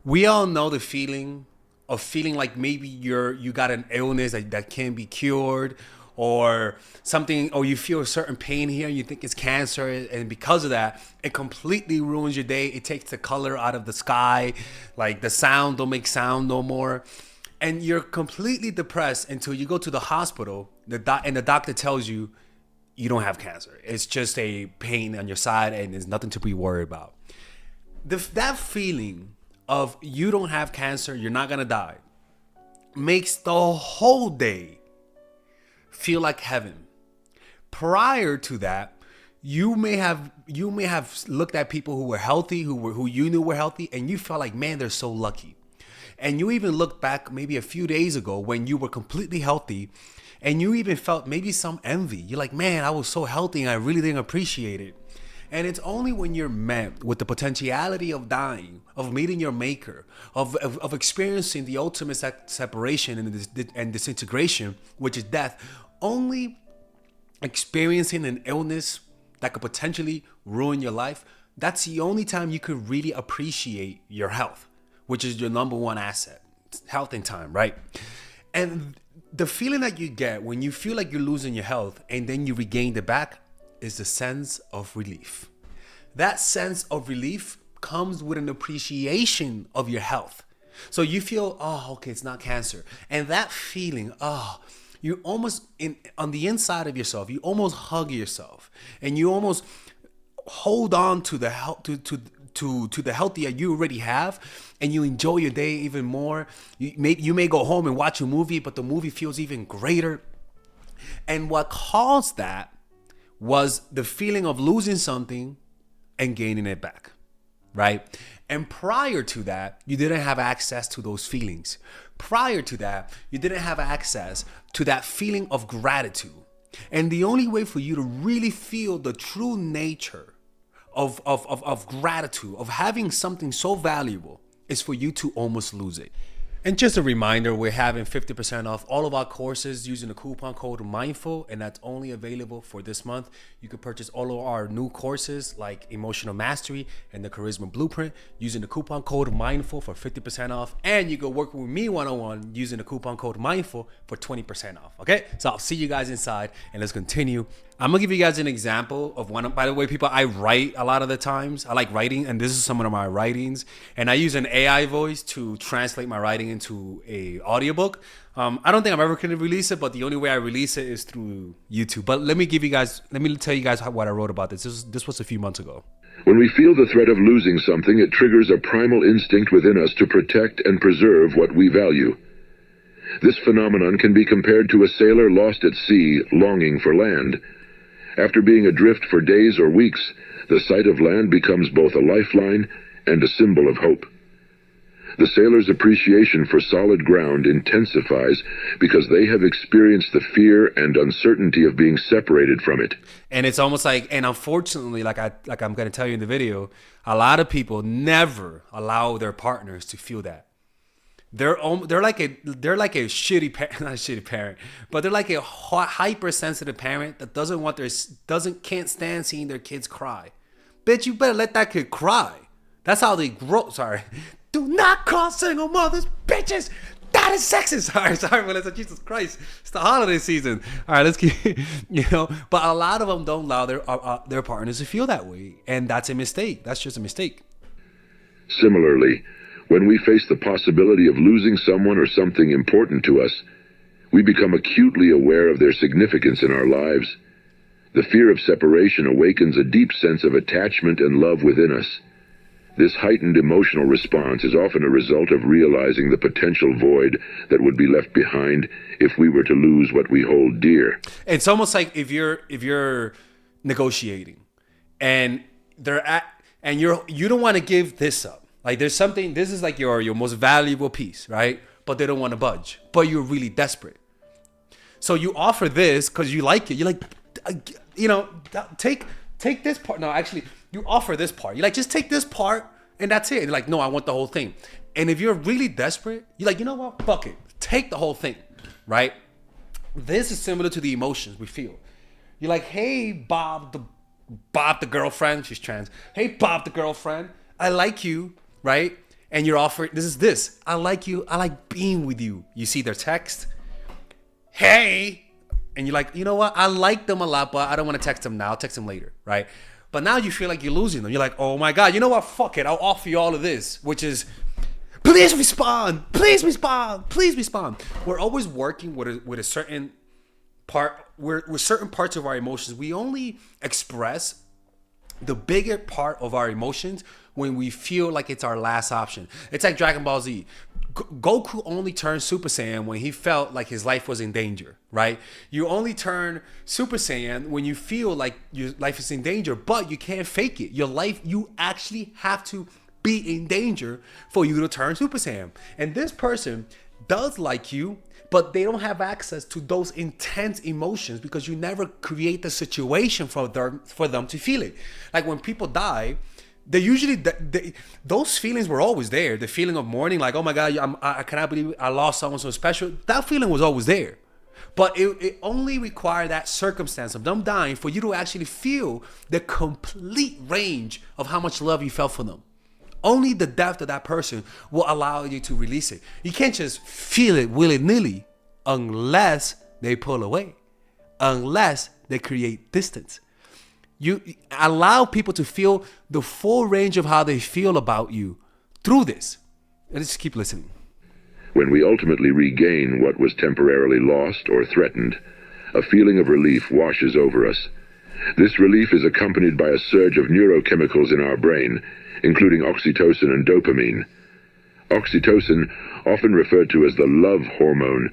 We all know the feeling of feeling like maybe you got an illness that can't be cured, or something, or you feel a certain pain here and you think it's cancer, and because of that it completely ruins your day. It takes the color out of the sky, like the sound don't make sound no more, and you're completely depressed until you go to the hospital. And the doctor tells you you don't have cancer. It's just a pain on your side and there's nothing to be worried about. That feeling of you don't have cancer, you're not gonna die, makes the whole day feel like heaven. Prior to that, you may have looked at people who were healthy, who you knew were healthy, and you felt like, man, they're so lucky. And you even looked back maybe a few days ago when you were completely healthy, and you even felt maybe some envy. You're like, man, I was so healthy and I really didn't appreciate it. And it's only when you're met with the potentiality of dying, of meeting your maker, of experiencing the ultimate separation and disintegration, which is death, only experiencing an illness that could potentially ruin your life, that's the only time you could really appreciate your health, which is your number one asset, health and time, right? And the feeling that you get when you feel like you're losing your health and then you regain it back is the sense of relief. That sense of relief comes with an appreciation of your health. So you feel, oh, okay, it's not cancer. And that feeling, oh, you almost on the inside of yourself, you almost hug yourself and you almost hold on to the health to the health that you already have, and you enjoy your day even more. You may go home and watch a movie, but the movie feels even greater. And what caused that was the feeling of losing something and gaining it back, right? And prior to that, you didn't have access to those feelings. Prior to that, you didn't have access to that feeling of gratitude. And the only way for you to really feel the true nature of gratitude, of having something so valuable, is for you to almost lose it. And just a reminder, we're having 50% off all of our courses using the coupon code MINDFUL, and that's only available for this month. You can purchase all of our new courses like Emotional Mastery and the Charisma Blueprint using the coupon code MINDFUL for 50% off. And you can work with me one-on-one using the coupon code MINDFUL for 20% off. Okay, so I'll see you guys inside, and let's continue. I'm gonna give you guys an example of one. By the way, people, I write a lot of the times. I like writing, and this is some of my writings. And I use an AI voice to translate my writing into a audiobook. I don't think I'm ever gonna release it, but the only way I release it is through YouTube. But let me tell you guys what I wrote about this. This was a few months ago. When we feel the threat of losing something, it triggers a primal instinct within us to protect and preserve what we value. This phenomenon can be compared to a sailor lost at sea, longing for land. After being adrift for days or weeks, the sight of land becomes both a lifeline and a symbol of hope. The sailor's appreciation for solid ground intensifies because they have experienced the fear and uncertainty of being separated from it. And it's almost like, and unfortunately, like I'm going to tell you in the video, a lot of people never allow their partners to feel that. They're like a shitty parent, not a shitty parent, but they're like a hypersensitive parent that can't stand seeing their kids cry. Bitch, you better let that kid cry. That's how they grow. Sorry, do not call single mothers bitches. That is sexist. Sorry, Melissa. Jesus Christ, it's the holiday season. All right, let's keep, But a lot of them don't allow their partners to feel that way, and that's a mistake. That's just a mistake. Similarly, when we face the possibility of losing someone or something important to us, we become acutely aware of their significance in our lives. The fear of separation awakens a deep sense of attachment and love within us. This heightened emotional response is often a result of realizing the potential void that would be left behind if we were to lose what we hold dear. It's almost like if you're negotiating and you don't want to give this up. Like there's something, this is like your most valuable piece, right? But they don't want to budge, but you're really desperate. So you offer this because you like it. You're like, take this part. No, actually, you offer this part. You're like, just take this part and that's it. You're like, no, I want the whole thing. And if you're really desperate, you're like, you know what? Fuck it. Take the whole thing, right? This is similar to the emotions we feel. You're like, hey, Bob the girlfriend. She's trans. Hey, Bob the girlfriend. I like you. Right? and you're offering, this. I like you. I like being with you. You see their text. Hey. And you're like, you know what? I like them a lot, but I don't want to text them now. I'll text them later, right? But now you feel like you're losing them. You're like, oh my God, you know what? Fuck it. I'll offer you all of this, which is, please respond. Please respond. Please respond. We're always working with a certain part, with certain parts of our emotions. We only express the bigger part of our emotions when we feel like it's our last option. It's like Dragon Ball Z. Goku only turned Super Saiyan when he felt like his life was in danger, right? You only turn Super Saiyan when you feel like your life is in danger, but you can't fake it. Your life, you actually have to be in danger for you to turn Super Saiyan. And this person does like you, but they don't have access to those intense emotions because you never create the situation for them to feel it. Like when people die, they usually, those feelings were always there. The feeling of mourning, like, oh my God, I cannot believe I lost someone so special. That feeling was always there. But it only required that circumstance of them dying for you to actually feel the complete range of how much love you felt for them. Only the depth of that person will allow you to release it. You can't just feel it willy-nilly unless they pull away, unless they create distance. You allow people to feel the full range of how they feel about you through this. And just keep listening. When we ultimately regain what was temporarily lost or threatened, a feeling of relief washes over us. This relief is accompanied by a surge of neurochemicals in our brain, including oxytocin and dopamine. Oxytocin, often referred to as the love hormone,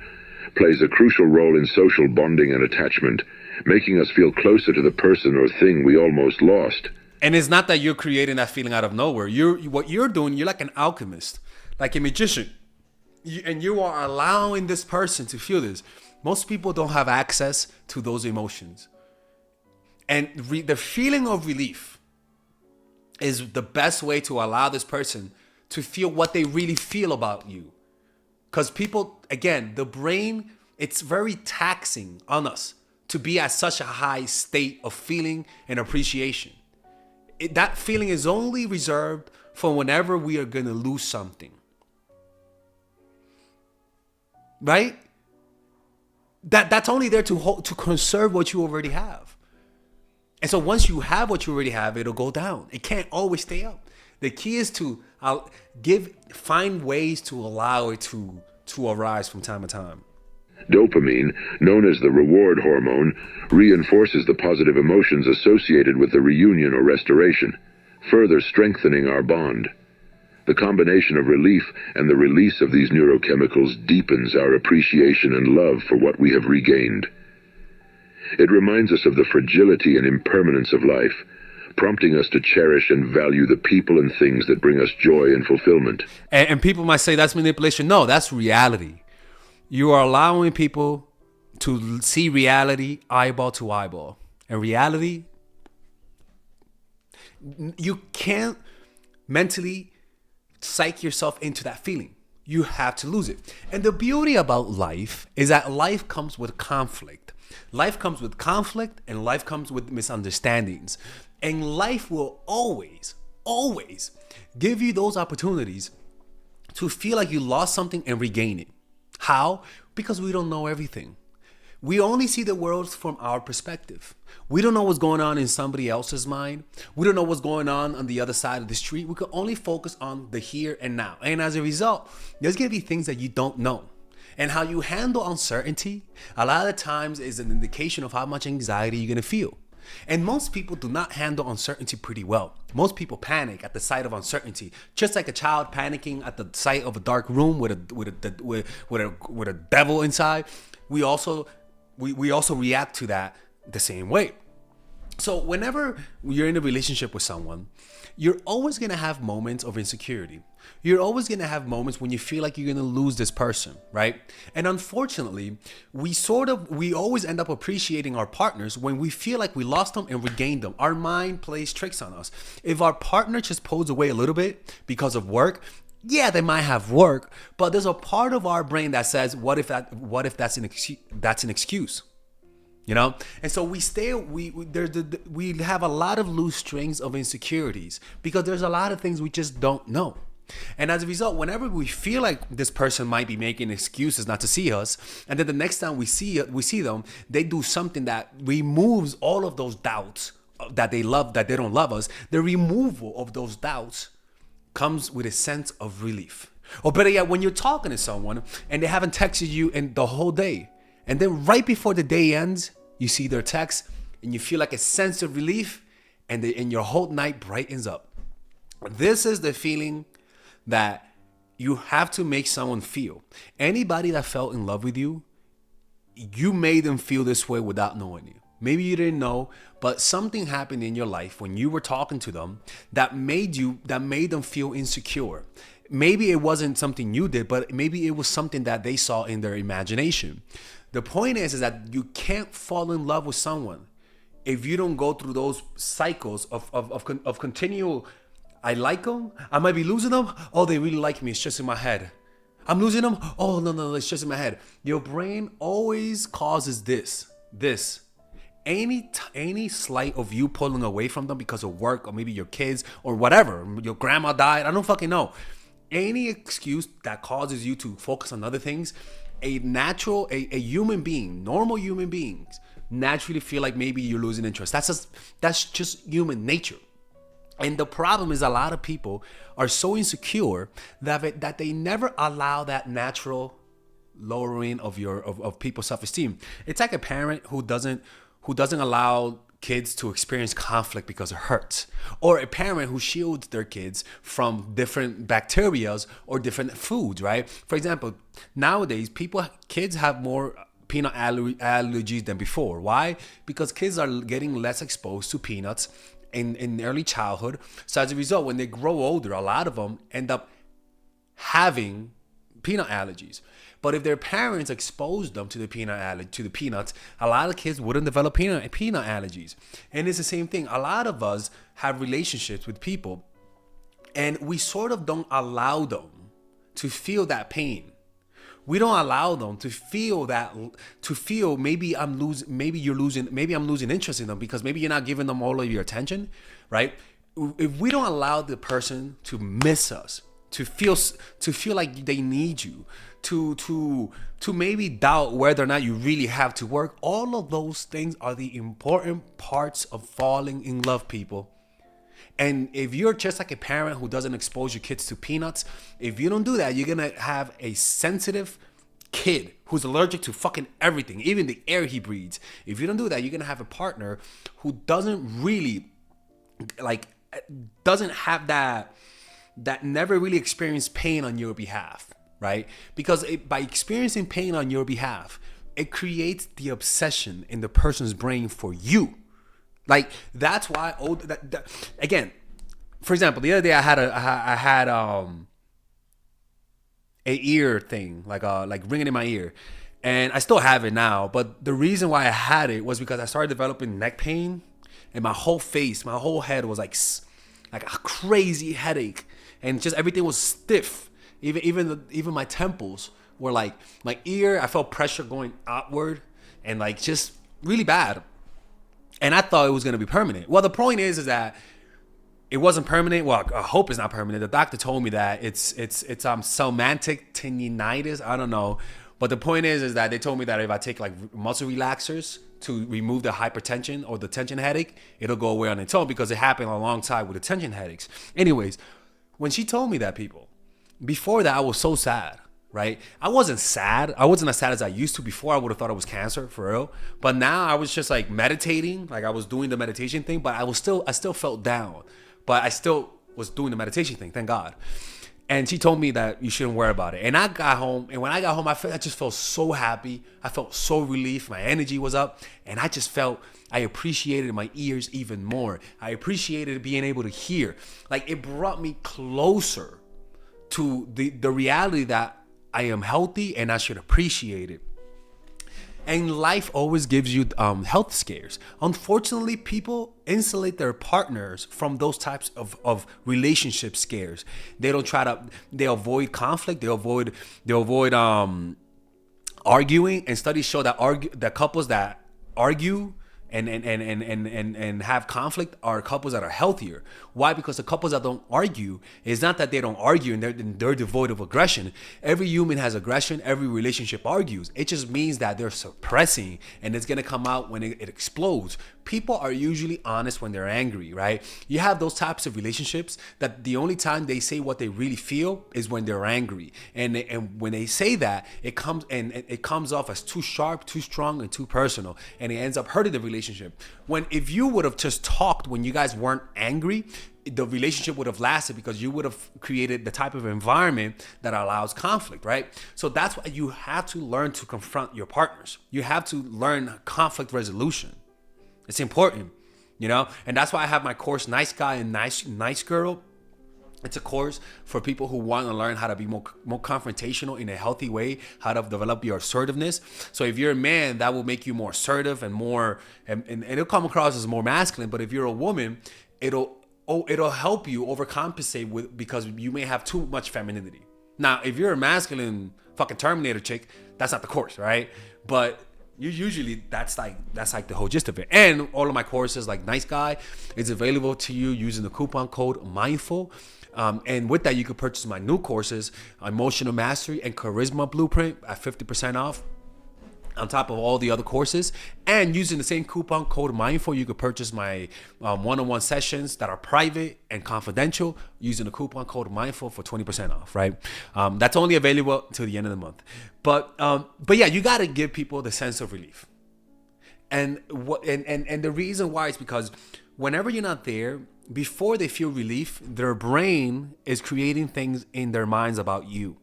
plays a crucial role in social bonding and attachment, making us feel closer to the person or thing we almost lost. And it's not that you're creating that feeling out of nowhere. What you're doing, you're like an alchemist, like a magician. And you are allowing this person to feel this. Most people don't have access to those emotions. And the feeling of relief is the best way to allow this person to feel what they really feel about you. Because people, again, the brain, it's very taxing on us to be at such a high state of feeling and appreciation. That feeling is only reserved for whenever we are going to lose something. Right? That's only there to conserve what you already have. And so once you have what you already have, it'll go down. It can't always stay up. The key is to find ways to allow it to arise from time to time. Dopamine, known as the reward hormone, reinforces the positive emotions associated with the reunion or restoration, further strengthening our bond. The combination of relief and the release of these neurochemicals deepens our appreciation and love for what we have regained. It reminds us of the fragility and impermanence of life, prompting us to cherish and value the people and things that bring us joy and fulfillment. And people might say that's manipulation. No, that's reality. You are allowing people to see reality eyeball to eyeball. And reality, you can't mentally psych yourself into that feeling. You have to lose it. And the beauty about life is that life comes with conflict. Life comes with conflict and life comes with misunderstandings. And life will always, always give you those opportunities to feel like you lost something and regain it. How? Because we don't know everything. We only see the world from our perspective. We don't know what's going on in somebody else's mind. We don't know what's going on the other side of the street. We can only focus on the here and now. And as a result, there's going to be things that you don't know. And how you handle uncertainty, a lot of the times is an indication of how much anxiety you're going to feel. And most people do not handle uncertainty pretty well. Most people panic at the sight of uncertainty, just like a child panicking at the sight of a dark room with a devil inside. We also react to that the same way. So whenever you're in a relationship with someone, you're always going to have moments of insecurity. You're always going to have moments when you feel like you're going to lose this person, right? And unfortunately, we always end up appreciating our partners when we feel like we lost them and regained them. Our mind plays tricks on us. If our partner just pulls away a little bit because of work, yeah, they might have work, but there's a part of our brain that says, what if that's an excuse? You know? And so we have a lot of loose strings of insecurities because there's a lot of things we just don't know. And as a result, whenever we feel like this person might be making excuses not to see us, and then the next time we see them, they do something that removes all of those doubts that they don't love us. The removal of those doubts comes with a sense of relief. Or better yet, when you're talking to someone and they haven't texted you in the whole day, and then right before the day ends, you see their text and you feel like a sense of relief, and your whole night brightens up. This is the feeling that you have to make someone feel. Anybody that fell in love with you, you made them feel this way without knowing you. Maybe you didn't know, but something happened in your life when you were talking to them that made them feel insecure. Maybe it wasn't something you did, but maybe it was something that they saw in their imagination. The point is that you can't fall in love with someone if you don't go through those cycles of continual, I like them, I might be losing them, oh, they really like me, it's just in my head. I'm losing them, oh, no, it's just in my head. Your brain always causes this. Any slight of you pulling away from them because of work, or maybe your kids, or whatever, your grandma died, I don't fucking know. Any excuse that causes you to focus on other things, a human being, normal human beings, naturally feel like maybe you're losing interest. That's just human nature. And the problem is a lot of people are so insecure that they never allow that natural lowering of people's self-esteem. It's like a parent who doesn't allow kids to experience conflict because it hurts, or a parent who shields their kids from different bacterias or different foods, right? For example, nowadays kids have more peanut allergies than before. Why? Because kids are getting less exposed to peanuts in early childhood. So as a result, when they grow older, a lot of them end up having peanut allergies. But if their parents exposed them to the peanuts, a lot of kids wouldn't develop peanut allergies. And it's the same thing. A lot of us have relationships with people, and we sort of don't allow them to feel that pain. We don't allow them to feel maybe I'm losing interest in them because maybe you're not giving them all of your attention, right? If we don't allow the person to miss us, to feel like they need you, to maybe doubt whether or not you really have to work, all of those things are the important parts of falling in love, people. And if you're just like a parent who doesn't expose your kids to peanuts, if you don't do that, you're gonna have a sensitive kid who's allergic to fucking everything, even the air he breathes. If you don't do that, you're gonna have a partner who doesn't have that never really experienced pain on your behalf, right? Because by experiencing pain on your behalf, it creates the obsession in the person's brain for you. Like, that's why again, for example, the other day I had a ear thing, like ringing in my ear, and I still have it now. But the reason why I had it was because I started developing neck pain, and my whole head was like a crazy headache, and just everything was stiff. Even my temples were like my ear. I felt pressure going outward, and like just really bad. And I thought it was gonna be permanent. Well, the point is that it wasn't permanent. Well, I hope it's not permanent. The doctor told me that it's somatic tendinitis. I don't know, but the point is that they told me that if I take like muscle relaxers to remove the hypertension or the tension headache, it'll go away on its own, because it happened alongside with the tension headaches. Anyways, when she told me that, people, before that I was so sad. Right? I wasn't sad. I wasn't as sad as I used to. Before, I would have thought it was cancer, for real. But now I was just like meditating, like I was doing the meditation thing, but I still felt down. But I still was doing the meditation thing, thank God. And she told me that you shouldn't worry about it. And I got home, and when I got home, I just felt so happy. I felt so relieved. My energy was up, and I just felt I appreciated my ears even more. I appreciated being able to hear. Like, it brought me closer to the reality that I am healthy and I should appreciate it. And life always gives you health scares. Unfortunately, people insulate their partners from those types of relationship scares. They avoid conflict. They avoid arguing. And studies show that couples that argue and have conflict are couples that are healthier. Why? Because the couples that don't argue, it's not that they don't argue and they're devoid of aggression. Every human has aggression. Every relationship argues. It just means that they're suppressing, and it's gonna come out when it explodes. People are usually honest when they're angry, right? You have those types of relationships that the only time they say what they really feel is when they're angry, and when they say that, it comes off as too sharp, too strong, and too personal, and it ends up hurting the relationship. When if you would have just talked when you guys weren't angry, the relationship would have lasted because you would have created the type of environment that allows conflict, right? So that's why you have to learn to confront your partners. You have to learn conflict resolution. It's important, and that's why I have my course, Nice Guy and Nice Girl. It's a course for people who want to learn how to be more confrontational in a healthy way, how to develop your assertiveness. So if you're a man, that will make you more assertive and more, and it'll come across as more masculine. But if you're a woman, it'll help you overcompensate because you may have too much femininity. Now, if you're a masculine fucking Terminator chick, that's not the course, right? But usually that's like the whole gist of it. And all of my courses, like Nice Guy, is available to you using the coupon code MINDFUL. And with that, you can purchase my new courses, Emotional Mastery and Charisma Blueprint, at 50% off, on top of all the other courses. And using the same coupon code MINDFUL, you can purchase my one-on-one sessions that are private and confidential using the coupon code MINDFUL for 20% off, right? That's only available until the end of the month. But yeah, you got to give people the sense of relief. And the reason why is because whenever you're not there, before they feel relief, their brain is creating things in their minds about you.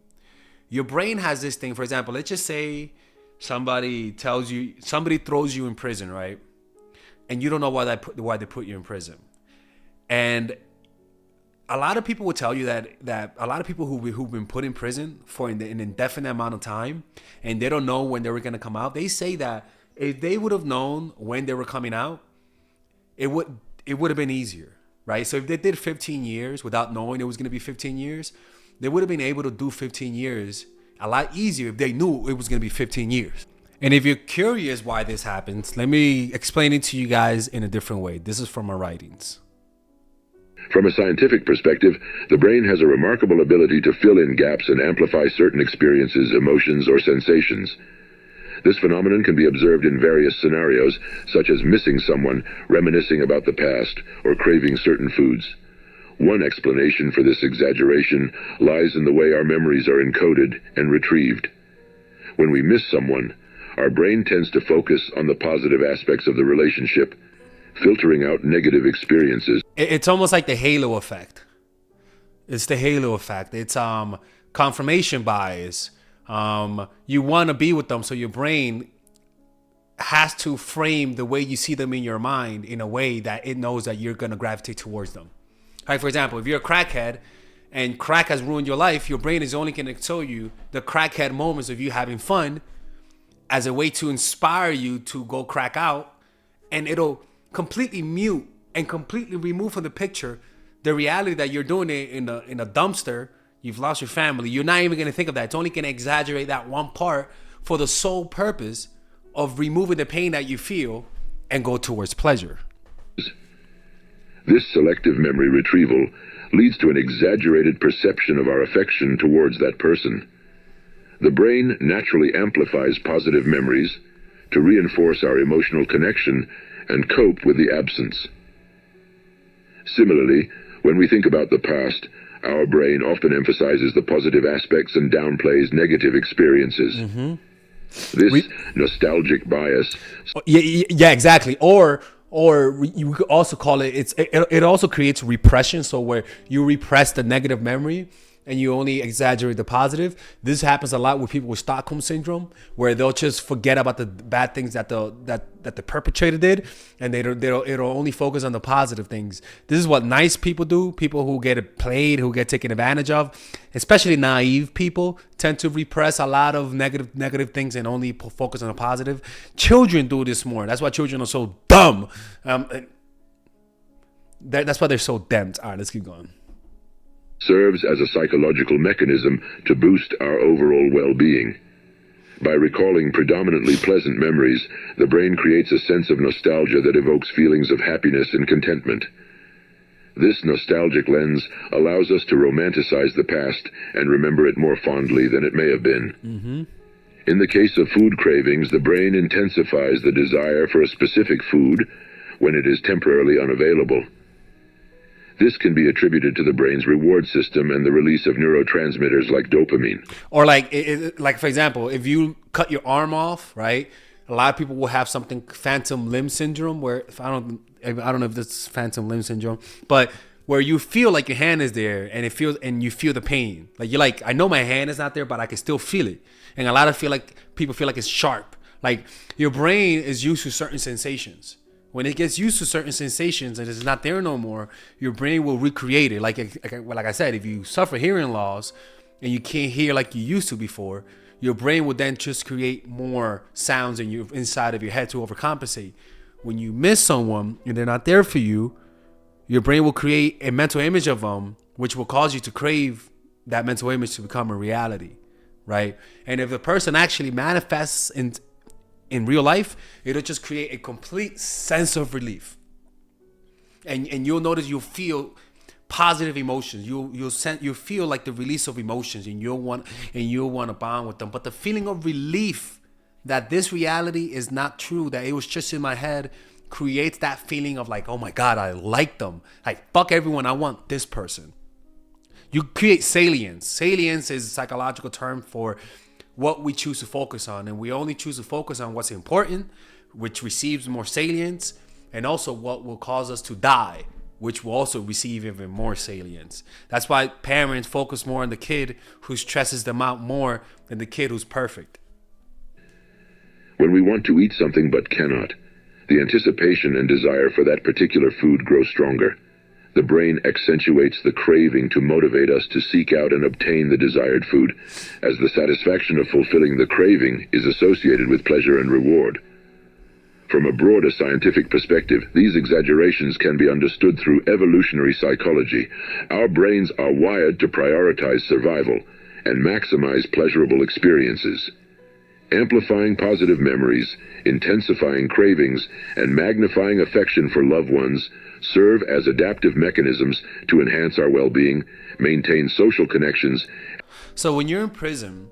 Your brain has this thing. For example, let's just say somebody throws you in prison, right? And you don't know why they put you in prison. And a lot of people will tell you that a lot of people who've been put in prison for an indefinite amount of time, and they don't know when they were going to come out, they say that if they would have known when they were coming out, it would have been easier, right? So if they did 15 years without knowing it was going to be 15 years, they would have been able to do 15 years a lot easier if they knew it was going to be 15 years. And if you're curious why this happens, let me explain it to you guys in a different way. This is from my writings. From a scientific perspective, the brain has a remarkable ability to fill in gaps and amplify certain experiences, emotions, or sensations. This phenomenon can be observed in various scenarios, such as missing someone, reminiscing about the past, or craving certain foods. One explanation for this exaggeration lies in the way our memories are encoded and retrieved. When we miss someone, our brain tends to focus on the positive aspects of the relationship, filtering out negative experiences. It's almost like the halo effect. It's the halo effect. It's confirmation bias. You want to be with them, so your brain has to frame the way you see them in your mind in a way that it knows that you're going to gravitate towards them. Like, for example, if you're a crackhead and crack has ruined your life, your brain is only going to show you the crackhead moments of you having fun as a way to inspire you to go crack out, and it'll completely mute and completely remove from the picture the reality that you're doing it in a dumpster. You've lost your family. You're not even going to think of that. It's only going to exaggerate that one part for the sole purpose of removing the pain that you feel and go towards pleasure. This selective memory retrieval leads to an exaggerated perception of our affection towards that person. The brain naturally amplifies positive memories to reinforce our emotional connection and cope with the absence. Similarly, when we think about the past, our brain often emphasizes the positive aspects and downplays negative experiences. Mm-hmm. This nostalgic bias. Yeah, exactly. Or you could also call it also creates repression. So where you repress the negative memory and you only exaggerate the positive. This happens a lot with people with Stockholm syndrome, where they'll just forget about the bad things that the perpetrator did, and it'll only focus on the positive things. This is what nice people do. People who get played, who get taken advantage of, especially naive people, tend to repress a lot of negative things and only focus on the positive. Children do this more. That's why children are so dumb. That's why they're so damned. All right, let's keep going. Serves as a psychological mechanism to boost our overall well-being. By recalling predominantly pleasant memories, the brain creates a sense of nostalgia that evokes feelings of happiness and contentment. This nostalgic lens allows us to romanticize the past and remember it more fondly than it may have been. In the case of food cravings, the brain intensifies the desire for a specific food when it is temporarily unavailable. This can be attributed to the brain's reward system and the release of neurotransmitters like dopamine. Or like for example, if you cut your arm off, right? A lot of people will have something phantom limb syndrome, where if I don't know if this is phantom limb syndrome, but where you feel like your hand is there and you feel the pain. Like you're like, I know my hand is not there, but I can still feel it. And a lot of people feel like it's sharp. Like your brain is used to certain sensations. When it gets used to certain sensations and it's not there no more, your brain will recreate it. Like I said, if you suffer hearing loss and you can't hear like you used to before, your brain will then just create more sounds inside of your head to overcompensate. When you miss someone and they're not there for you, your brain will create a mental image of them, which will cause you to crave that mental image to become a reality, right? And if the person actually manifests in real life, it'll just create a complete sense of relief. And you'll notice you'll feel positive emotions. You'll feel like the release of emotions, and you'll want to bond with them. But the feeling of relief that this reality is not true, that it was just in my head, creates that feeling of like, oh my God, I like them. Like, fuck everyone, I want this person. You create salience. Salience is a psychological term for what we choose to focus on. And we only choose to focus on what's important, which receives more salience, and also what will cause us to die, which will also receive even more salience. That's why parents focus more on the kid who stresses them out more than the kid who's perfect. When we want to eat something but cannot, the anticipation and desire for that particular food grow stronger. The brain accentuates the craving to motivate us to seek out and obtain the desired food, as the satisfaction of fulfilling the craving is associated with pleasure and reward. From a broader scientific perspective, these exaggerations can be understood through evolutionary psychology. Our brains are wired to prioritize survival and maximize pleasurable experiences. Amplifying positive memories, intensifying cravings, and magnifying affection for loved ones serve as adaptive mechanisms to enhance our well-being, maintain social connections. So when you're in prison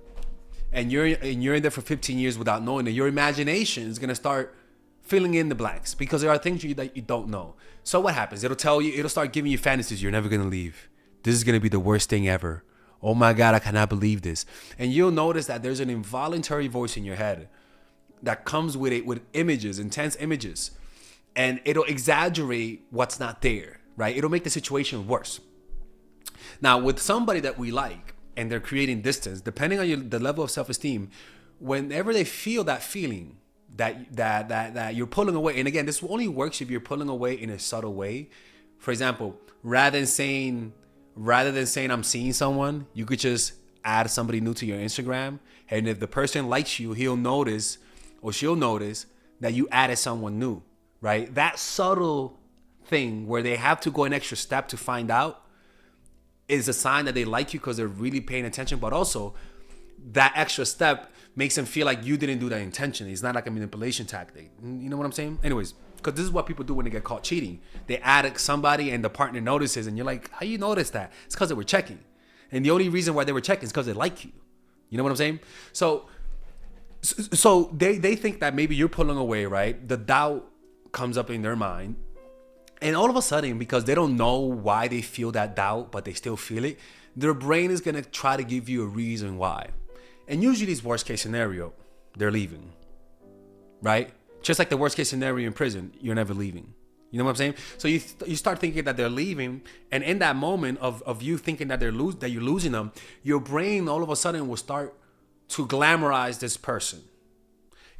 and you're in there for 15 years without knowing it, your imagination is going to start filling in the blanks because there are things that you don't know. So what happens? It'll start giving you fantasies. You're never going to leave. This is going to be the worst thing ever. Oh my God, I cannot believe this. And you'll notice that there's an involuntary voice in your head that comes with it, with images, intense images. And it'll exaggerate what's not there, right? It'll make the situation worse. Now, with somebody that we like and they're creating distance, depending on the level of self-esteem, whenever they feel that feeling that you're pulling away, and again, this only works if you're pulling away in a subtle way. For example, rather than saying I'm seeing someone, you could just add somebody new to your Instagram. And if the person likes you, he'll notice or she'll notice that you added someone new, right? That subtle thing where they have to go an extra step to find out is a sign that they like you because they're really paying attention. But also that extra step makes them feel like you didn't do that intentionally. It's not like a manipulation tactic. You know what I'm saying? Anyways, because this is what people do when they get caught cheating. They add somebody and the partner notices and you're like, how you notice that? It's because they were checking. And the only reason why they were checking is because they like you. You know what I'm saying? So they think that maybe you're pulling away, right? The doubt comes up in their mind. And all of a sudden, because they don't know why they feel that doubt, but they still feel it, their brain is going to try to give you a reason why. And usually it's worst case scenario, they're leaving, right? Just like the worst case scenario in prison, you're never leaving. You know what I'm saying? So you start thinking that they're leaving, and in that moment of you thinking that you're losing them, your brain all of a sudden will start to glamorize this person.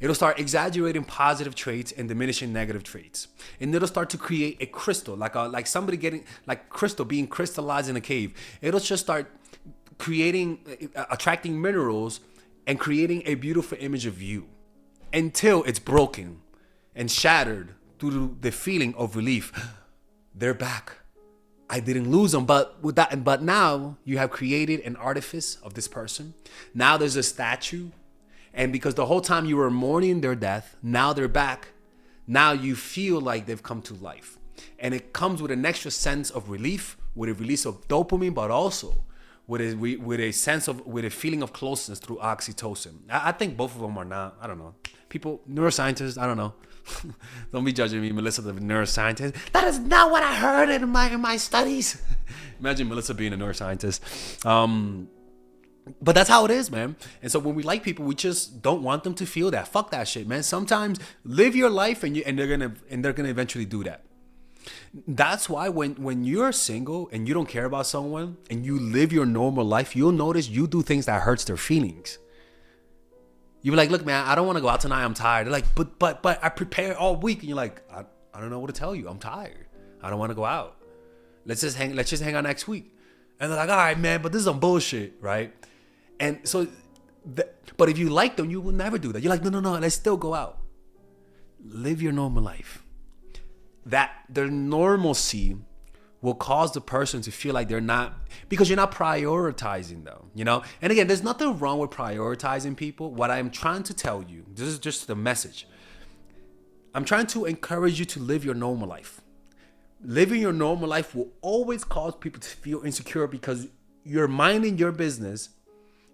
It'll start exaggerating positive traits and diminishing negative traits, and it'll start to create a crystal, like somebody getting like crystal being crystallized in a cave. It'll just start attracting minerals and creating a beautiful image of you until it's broken and shattered through the feeling of relief. They're back. I didn't lose them, but now you have created an artifice of this person. Now there's a statue, And because the whole time you were mourning their death, now they're back. Now you feel like they've come to life. And it comes with an extra sense of relief, with a release of dopamine, but also with a feeling of closeness through oxytocin. I think both of them are not, I don't know. People, neuroscientists, I don't know. Don't be judging me, Melissa, the neuroscientist. That is not what I heard in my studies. Imagine Melissa being a neuroscientist. But that's how it is, man. And so when we like people, we just don't want them to feel that. Fuck that shit, man. Sometimes live your life, and they're gonna eventually do that. That's why when you're single and you don't care about someone and you live your normal life, you'll notice you do things that hurts their feelings. You're like, look, man, I don't want to go out tonight. I'm tired. They're like, but I prepared all week. And you're like, I don't know what to tell you. I'm tired. I don't want to go out. Let's just hang out next week. And they're like, all right, man, but this is some bullshit, right? And so, but if you like them, you will never do that. You're like, no, let's still go out. Live your normal life. That their normalcy will cause the person to feel like they're not, because you're not prioritizing them, you know? And again, there's nothing wrong with prioritizing people. What I'm trying to tell you, this is just the message. I'm trying to encourage you to live your normal life. Living your normal life will always cause people to feel insecure because you're minding your business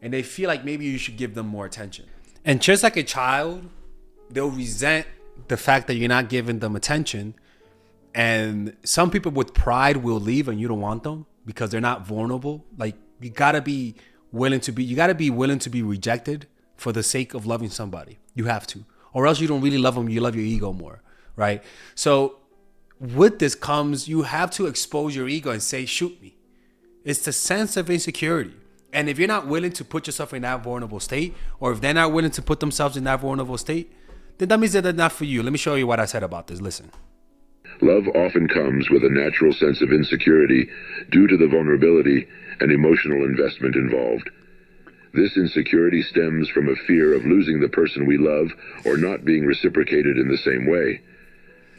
and they feel like maybe you should give them more attention. And just like a child, they'll resent the fact that you're not giving them attention. And some people with pride will leave and you don't want them because they're not vulnerable. Like you gotta be willing to be rejected for the sake of loving somebody. You have to, or else you don't really love them. You love your ego more, right? So with this comes, you have to expose your ego and say, shoot me. It's the sense of insecurity. And if you're not willing to put yourself in that vulnerable state, or if they're not willing to put themselves in that vulnerable state, then that means that they're not for you. Let me show you what I said about this. Listen. Love often comes with a natural sense of insecurity due to the vulnerability and emotional investment involved. This insecurity stems from a fear of losing the person we love or not being reciprocated in the same way.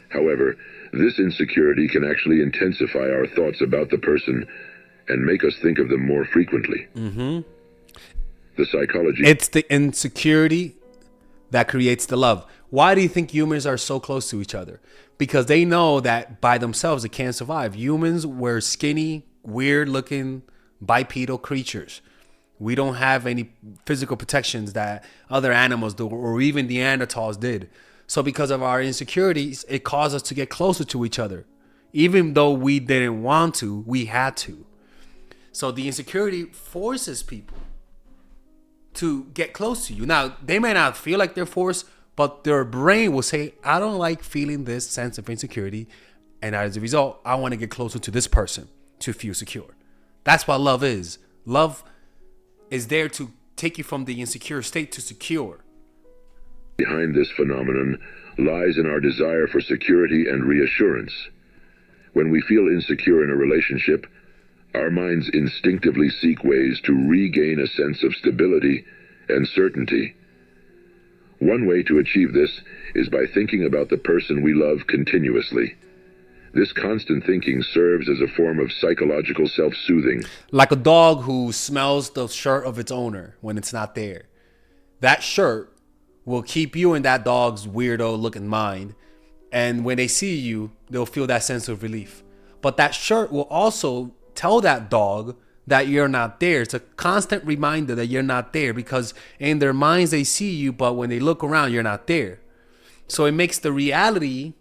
However, this insecurity can actually intensify our thoughts about the person and make us think of them more frequently. The psychology... It's the insecurity that creates the love. Why do you think humans are so close to each other? Because they know that by themselves they can't survive. Humans were skinny, weird-looking, bipedal creatures. We don't have any physical protections that other animals do, or even Neanderthals did. So because of our insecurities, it caused us to get closer to each other. Even though we didn't want to, we had to. So the insecurity forces people to get close to you. Now, they may not feel like they're forced, but their brain will say, I don't like feeling this sense of insecurity. And as a result, I want to get closer to this person to feel secure. That's what love is. Love is there to take you from the insecure state to secure. Behind this phenomenon lies in our desire for security and reassurance. When we feel insecure in a relationship, our minds instinctively seek ways to regain a sense of stability and certainty. One way to achieve this is by thinking about the person we love continuously. This constant thinking serves as a form of psychological self-soothing. Like a dog who smells the shirt of its owner when it's not there. That shirt will keep you in that dog's weirdo looking mind. And when they see you, they'll feel that sense of relief. But that shirt will also tell that dog that you're not there. It's a constant reminder that you're not there, because in their minds they see you, but when they look around, you're not there. So it makes the reality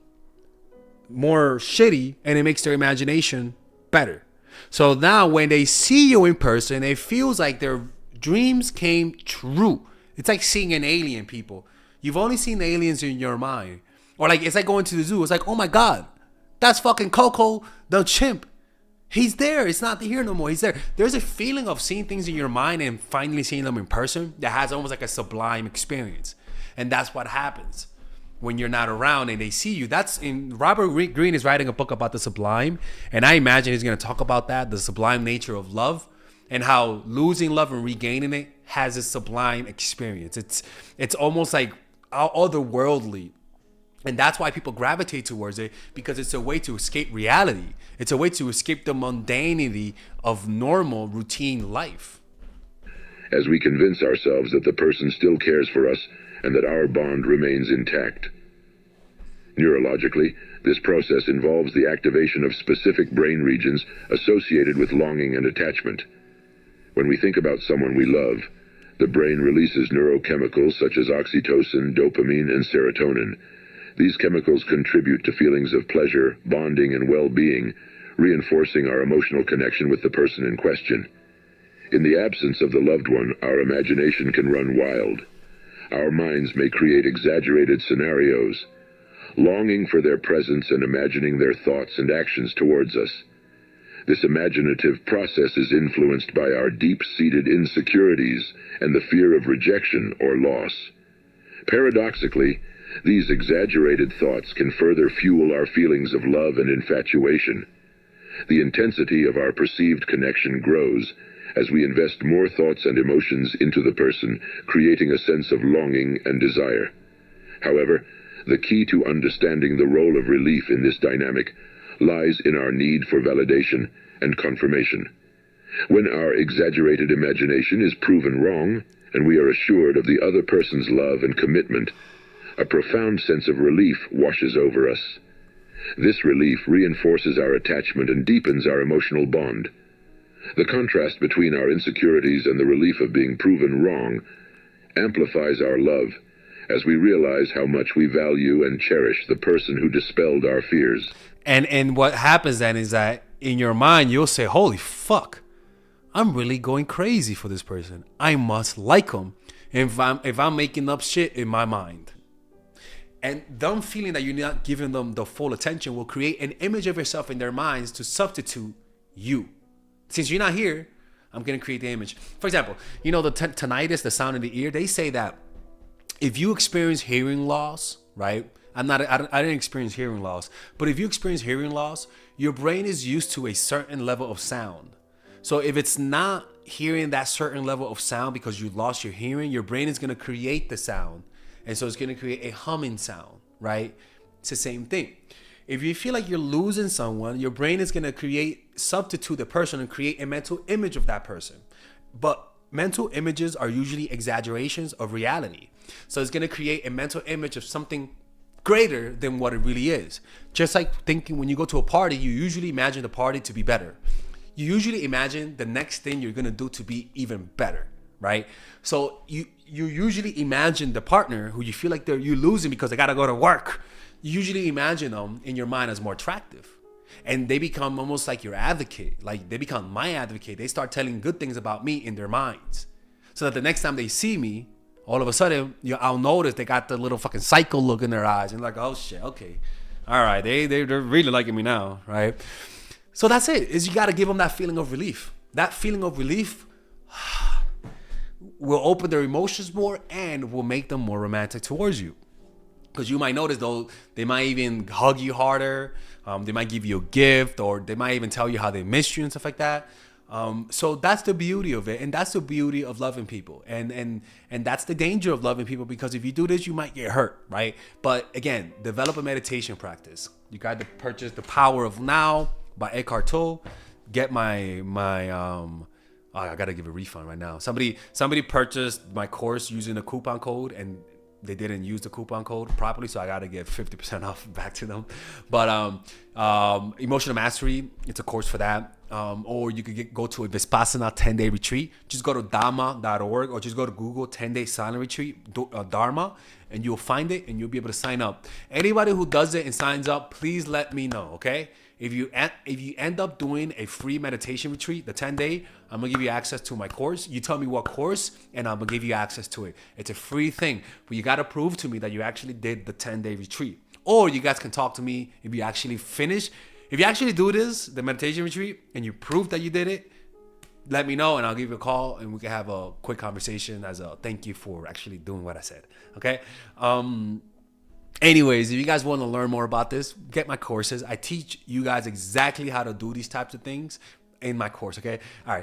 more shitty and it makes their imagination better. So now when they see you in person, it feels like their dreams came true. It's like seeing an alien, people. You've only seen aliens in your mind. Or like, it's like going to the zoo. It's like, oh my God, that's fucking Coco the chimp. He's there. It's not here no more. He's there. There's a feeling of seeing things in your mind and finally seeing them in person that has almost like a sublime experience. And that's what happens when you're not around and they see you. That's in Robert Greene is writing a book about the sublime. And I imagine he's going to talk about that, the sublime nature of love, and how losing love and regaining it has a sublime experience. It's almost like otherworldly. And that's why people gravitate towards it, because it's a way to escape reality. It's a way to escape the mundanity of normal, routine life. as we convince ourselves that the person still cares for us and that our bond remains intact. Neurologically, this process involves the activation of specific brain regions associated with longing and attachment. When we think about someone we love, the brain releases neurochemicals such as oxytocin, dopamine, and serotonin. These chemicals contribute to feelings of pleasure, bonding, and well-being, reinforcing our emotional connection with the person in question. In the absence of the loved one, our imagination can run wild. Our minds may create exaggerated scenarios, longing for their presence and imagining their thoughts and actions towards us. This imaginative process is influenced by our deep-seated insecurities and the fear of rejection or loss. Paradoxically, these exaggerated thoughts can further fuel our feelings of love and infatuation. The intensity of our perceived connection grows as we invest more thoughts and emotions into the person, creating a sense of longing and desire. However, the key to understanding the role of relief in this dynamic lies in our need for validation and confirmation. When our exaggerated imagination is proven wrong, and we are assured of the other person's love and commitment, a profound sense of relief washes over us. This relief reinforces our attachment and deepens our emotional bond. The contrast between our insecurities and the relief of being proven wrong amplifies our love, as we realize how much we value and cherish the person who dispelled our fears. And what happens then is that in your mind, you'll say, holy fuck, I'm really going crazy for this person. I must like him if I'm making up shit in my mind. And them feeling that you're not giving them the full attention will create an image of yourself in their minds to substitute you. Since you're not here, I'm going to create the image. For example, you know, the tinnitus, the sound in the ear, they say that if you experience hearing loss, right? I didn't experience hearing loss, but if you experience hearing loss, your brain is used to a certain level of sound. So if it's not hearing that certain level of sound because you lost your hearing, your brain is going to create the sound. And so it's going to create a humming sound, right? It's the same thing. If you feel like you're losing someone, your brain is going to substitute the person and create a mental image of that person. But mental images are usually exaggerations of reality. So it's going to create a mental image of something greater than what it really is. Just like thinking when you go to a party, you usually imagine the party to be better. You usually imagine the next thing you're going to do to be even better, right? So you usually imagine the partner who you feel like you're losing because they got to go to work. You usually imagine them in your mind as more attractive. And they become almost like your advocate. Like they become my advocate. They start telling good things about me in their minds. So that the next time they see me, all of a sudden, I'll notice they got the little fucking psycho look in their eyes. And like, oh shit, okay. All right, they're really liking me now, right? So that's it. Is you got to give them that feeling of relief. That feeling of relief will open their emotions more and will make them more romantic towards you. Because you might notice, though, they might even hug you harder. They might give you a gift, or they might even tell you how they miss you and stuff like that. So that's the beauty of it, and that's the beauty of loving people, and that's the danger of loving people, because if you do this, you might get hurt, right? But again, develop a meditation practice. You got to purchase The Power of Now by Eckhart Tolle. Get my I gotta give a refund right now. Somebody purchased my course using a coupon code, and they didn't use the coupon code properly, so I gotta give 50% off back to them. But Emotional Mastery, it's a course for that. Or you could go to a Vipassana 10-day retreat. Just go to dharma.org, or just go to Google 10-day silent retreat, Dharma, and you'll find it, and you'll be able to sign up. Anybody who does it and signs up, please let me know, okay? If you end up doing a free meditation retreat, the 10-day, I'm going to give you access to my course. You tell me what course, and I'm going to give you access to it. It's a free thing, but you got to prove to me that you actually did the 10-day retreat. Or you guys can talk to me if you actually finish. If you actually do this, the meditation retreat, and you prove that you did it, let me know, and I'll give you a call, and we can have a quick conversation as a thank you for actually doing what I said, okay? Anyways, if you guys want to learn more about this, get my courses. I teach you guys exactly how to do these types of things in my course, okay? All right.